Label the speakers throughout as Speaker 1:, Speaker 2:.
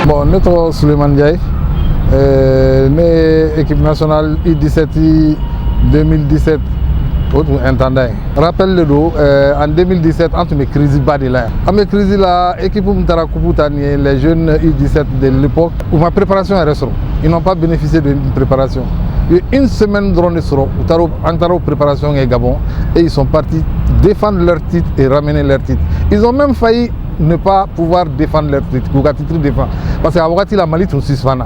Speaker 1: Bon, notre Souleymane Ndiaye, équipe nationale U17 2017, intendant. Rappel le dos, en 2017, entre mes crises bas de là. En mes crises là, l'équipe Mtara Kuputani, les jeunes U17 de l'époque, où ma préparation est restaurant. Ils n'ont pas bénéficié d'une préparation. Une semaine de en préparation et Gabon, et ils sont partis défendre leur titre et ramener leur titre. Ils ont même failli ne pas pouvoir défendre leur titre. Parce qu'à Wagati, la Mali est suspendu.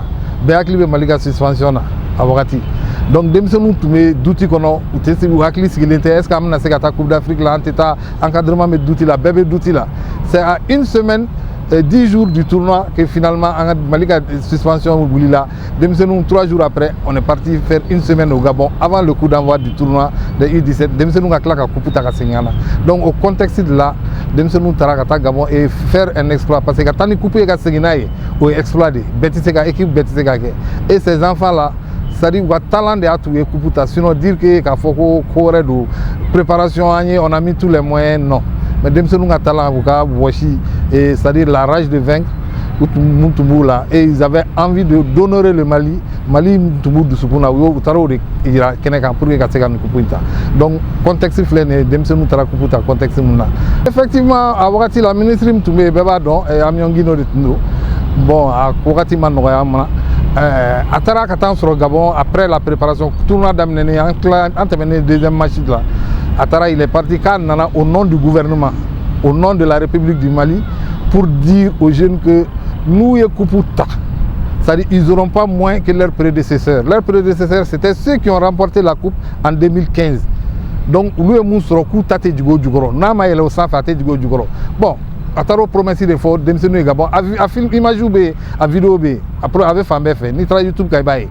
Speaker 1: Béakli be Malika suspension à Wagati. Donc, dès que nous avons d'outils qu'on a, est-ce qu'on a fait la Coupe d'Afrique, l'encadrement de d'outils là, bébé d'outils là. C'est à une semaine, 10 jours du tournoi que finalement, Malika suspension au là. Dès que nous, 3 jours après, on est parti faire une semaine au Gabon avant le coup d'envoi du tournoi de U17. Dès que nous avons fait la Coupe d'Afrique. Donc, au contexte de là, dès que nous avons fait Gabon et faire un exploit. Parce que quand nous avons fait la Coupe ou exploiter, l'équipe et ces enfants là, c'est-à-dire que le talent de Atoué Kuputa, sinon dire que la préparation, on a mis tous les moyens, non. Mais dès que nous avons talent, c'est-à-dire la rage de vaincre, et ils avaient envie d'honorer le Mali. Mali, donc, contexte fléné, contexte. Effectivement, à Wakati, la ministre Mtoumé Bebadon et Amiongino de Tundo, bon, à Wakati Manoyama, Atara Katan sur le Gabon, après la préparation, tournoi d'amener, entamé deuxième match là. Atara, il est parti au nom du gouvernement, au nom de la République du Mali, pour dire aux jeunes que nous, Kuputa, c'est-à-dire qu'ils n'auront pas moins que leurs prédécesseurs. Leurs prédécesseurs, c'était ceux qui ont remporté la Coupe en 2015. Donc, lui et Moussroku, Tate Djugo Djugoro. Nama et Lausan, Tate Djugo Djugoro. Bon, Ataro promessi de fort, Demsenu Gabon, a film image a vidéo B, après avec Fambefe, ni tra YouTube Kaibaye.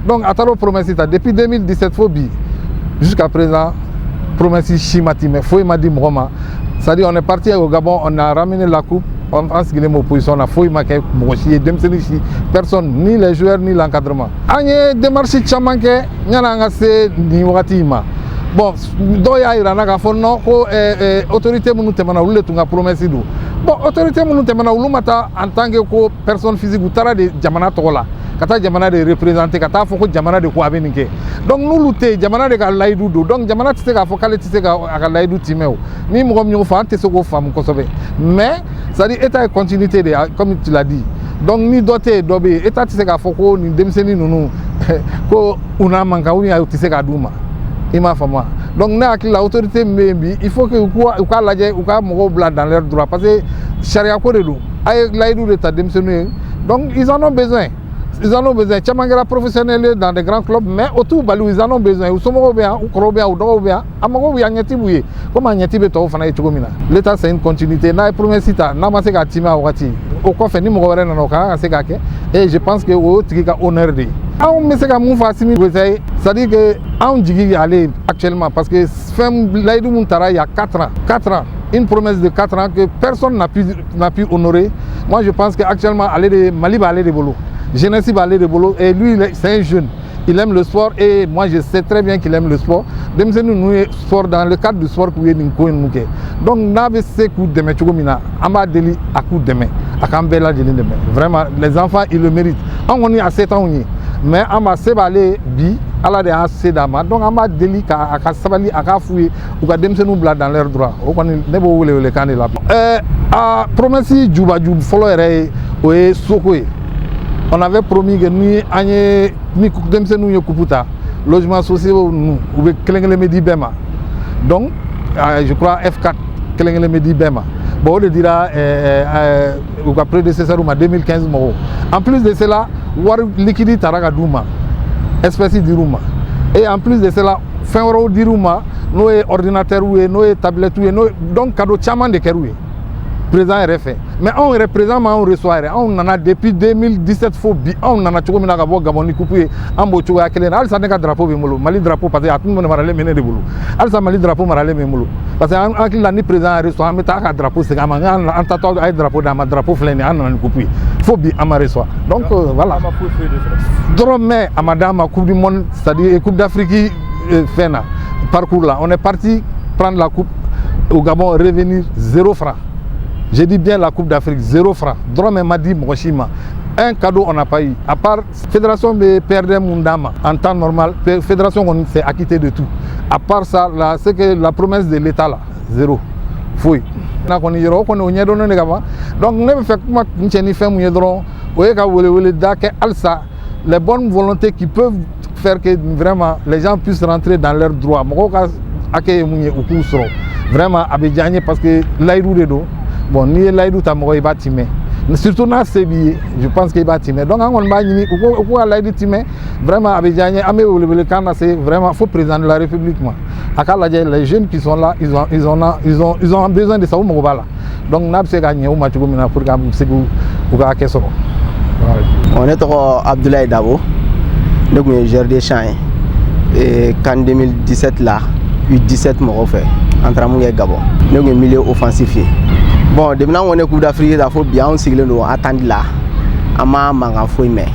Speaker 1: Donc, Ataro promessi, depuis 2017, Phobie, jusqu'à présent, promessi Chimati, mais Foy m'a dit Mroma. C'est-à-dire, on est parti au Gabon, on a ramené la coupe, en ce qui est mon position, on a Foy Maké, Moshi, Demseni, personne, ni les joueurs, ni l'encadrement. Agne démarche Chamanke, Nyanangase, ni Watima. Bon, doya irana ka fonno ko autorité munu temana wulle tunga promesse du. Bon, autorité munu temana wulu mata en tant que ko personne physique ou tara de jamana tola. Kata jamana de représenter kata foko jamana de ko abeninke. Donc nous lutter jamana de ka laidu do. Donc jamana tise ka fokale tise ka laidu timeo. Ni mo nyo fa ante soko fam ko sobe. Mais ça dit état continuité de comme tu l'as dit. Donc ni doté dobe état tise ka foko ni demseni nunu ko una manka ou ya tise ka duma. Donc, l'autorité, il faut que vous dans leurs droits. Parce que charia donc, ils en ont besoin. Ils en ont besoin. Tchamangara professionnel dans des grands clubs, mais autour, ils en ont besoin. L'État, c'est une continuité. Et je pense que c'est un honneur. C'est-à-dire que on dit aller actuellement parce que Laïdou Muntara il y a 4 ans, une promesse de 4 ans que personne n'a pu honorer. Moi je pense qu'actuellement Mali va aller de boulot, Jeunesse va aller de boulot et lui c'est un jeune, il aime le sport et moi je sais très bien qu'il aime le sport. Nous sport dans le cadre du sport que nous donc n'avez ce coup de main Amba Deli à coup de main, à Kambela Deli de main. Vraiment les enfants ils le méritent. On est à 7 ans mais on va se balayer bi ala de asedama donc on va délicat à sabali à fouiller ou à demse nous bla dans leurs droits on ne bo le candidat a promessi Djouba Djoub follow et Sokoé on avait promis que ni demse nous Kuputa logement social nous ou Klengele Medi Bema donc je crois F4 Klengele Medi Bema bon on le dira ou après prédécesseur en 2015 en plus de cela war liquide taraga duma espèce diruma et en plus de cela fin euro diruma no ordinateur ou no tablette ou no donc cadeau chaman de keroué présent RF mais on représente on reçoit on en a depuis 2017 faut on en a tuko mina gabo gaboni couper ambo tuko akelen al sa neka drapeau be molo Mali drapeau parce que atun mon marale mené de bolo al sa Mali drapeau marale me molo parce que en la ni présent reçoit mais ta drapeau c'est gamin en tato ay drapeau dans ma drapeau fléné an on couper faut bien amare reçoit donc voilà dromé à madame coupe du monde c'est-à-dire coupe d'Afrique fena parcours là on est parti prendre la coupe au Gabon revenir 0 francs. J'ai dit bien la Coupe d'Afrique, 0 francs. Drome m'a dit, Moshima, un cadeau on n'a pas eu. À part fédération de perdre Mundama en temps normal, fédération on s'est acquitté de tout. À part ça, c'est que la promesse de l'État là, zéro. Fouille. Donc ne fait les bonnes volontés qui peuvent faire que vraiment les gens puissent rentrer dans leurs droits. Vraiment Abidjan parce que l'aïdou de dos, bon ni l'aïdou tamoy bâtiment. Surtout dans ces billets, je pense qu'il va timer. Donc on va ni ou l'aïdou timer vraiment Abidjan amé le Canada c'est vraiment faut président de la République moi. Les jeunes qui sont là, ils ont besoin de ça au Mobala. Donc n'a pas gagné au match comme pour gagner c'est ou Kesoro.
Speaker 2: On est Abdoulaye Dabo, donc gère des champs et qu'en 2017 là, U17 m'ont fait entre Amouye et Gabon, donc milieu offensif. Bon, depuis on est Coupe d'Afrique, il faut bien aussi le nous attendre là, à ma manga fouille mais,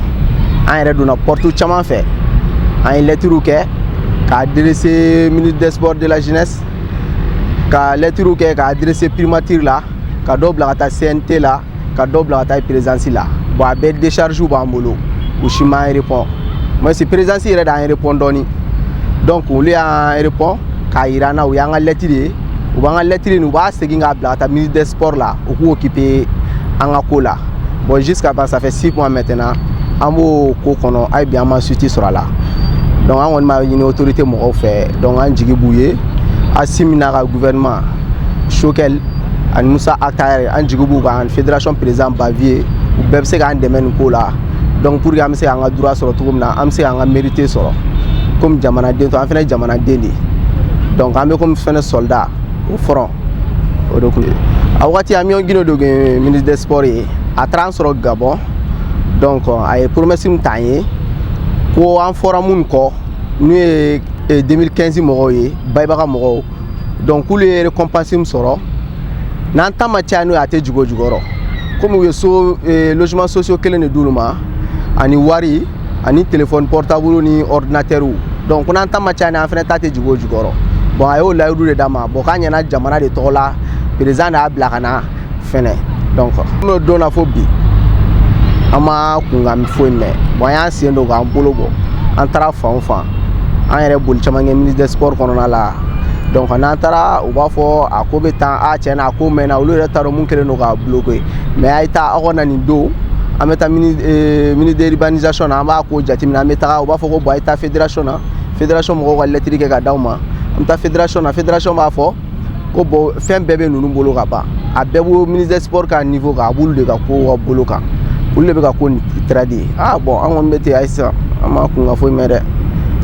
Speaker 2: on est dans n'importe où chaman fait, on est lettre ou qu'est, qu'a adressé ministre des Sports de la jeunesse, qu'a lettre ou qu'est, qu'a adressé primature là, qu'a double à ta CNT là, qu'a double à ta présidence là. Bon, à bête décharge ou bambolo, ou chima répond. Moi, c'est président qui est dans un répondant. Donc, on lui a répond, car il y a un lettre, ou un lettre, nous va se gagner à ministre des Sports là, ou occupé en Akola. Bon, jusqu'à présent, ça fait 6 mois maintenant, on a bien suivi sur là. Donc, on a une autorité qui a fait, donc, on a dit à séminaire au gouvernement, Choquel, à Moussa Akhtar, à la fédération président Bavier. Bébé c'est un domaine là donc pour que c'est un droit sur le tour là am c'est un mérité sur comme jamana den to en fait jamana deni donc am comme fait soldat au front donc awati ami on gino dogue ministre des sports à transfert Gabon donc ay promesse mtanye ko en forum ko ni 2015 mo yi baybaka mo donc les récompenses soro nan tamatiano ate jugoro comme we so logements sociaux kelen de douluma ani wari ani téléphone portable ni ordinateur donc on entend machana en fait tate jugoro bon ayo la yudu de dama bon kanya na jamana de tola président na blakana fene donc me dona phobie ama kungam foime bon ya siendo ga bolobo antara fanfa an yɛrɛ boli caman kɛ ministre des sports kɔnɔna la donc n'an taara u b'a fɔ a ko bɛ tan a tiɲɛ na a ko mɛnna olu yɛrɛ t'a dɔn mun kɛlen don k'a bloquer mais a ye taa aw ka na nin don an bɛ taa ministre de l'urbanisation na an b'a ko jateminɛ an bɛ taga u b'a fɔ ko bon a ye taa fédération na fédération mɔgɔw ka lettre kɛ ka d'aw ma an bɛ taa fédération na fédération b'a fɔ ko bon fɛn bɛɛ bɛ ninnu bolo ka ban a bɛɛ b'o ministre des sports ka niveau kan a b'olu de ka ko ka bolo kan olu de bɛ ka ko traduire ah bon an kɔni bɛ ten ayi sisan an ma kun ka foyi mɛn dɛ.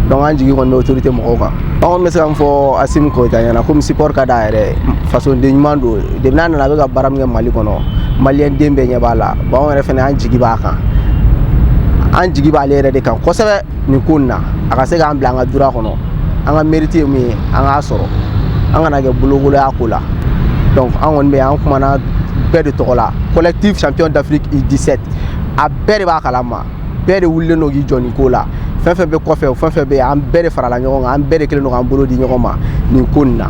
Speaker 2: Donc on dit qu'on est autorité moroka. On me semble faut Assim Koita yana comme support kada ere façon de nyumando de nana na bega baram nge Mali kono Malien dembe nya bala ba on refene an jigi ba kan an jigi ba lere de kan ko sebe ni kunna aka se ga ambla nga dura kono anga mérité mi anga soro anga na ge bulogolo akula donc an won be an kuma na be de tokola collectif champion d'Afrique U17 a bere ba kalama bere wulle no gi joni kola fɛn bɛ kɔfɛ o fɛn bɛ an bɛɛ de farala ɲɔgɔn kan an bɛɛ de kelen don k'an bolo di ɲɔgɔn ma nin ko nin na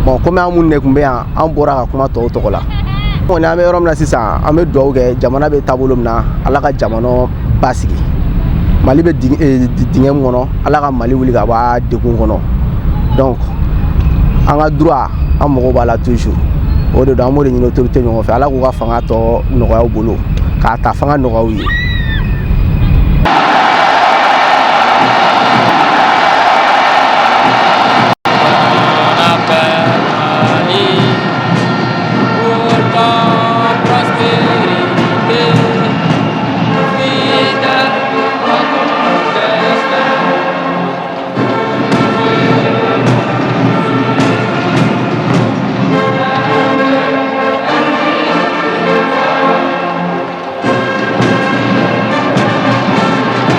Speaker 2: bon comme an minnu de tun bɛ yan an bɔra ka kuma tɔw tɔgɔ la kɔni an bɛ yɔrɔ min na sisan an bɛ dugawu kɛ jamana bɛ taabolo min na ala ka jamana basigi Mali bɛ dingɛ min kɔnɔ ala ka Mali wuli ka bɔ a degun kɔnɔ donc an ka droit an mago b'a la toujours o de don an b'o de ɲini autorité ɲɔgɔn fɛ ala k'u ka fanga tɔ nɔgɔya u bolo k'a ta fanga nɔgɔya u ye.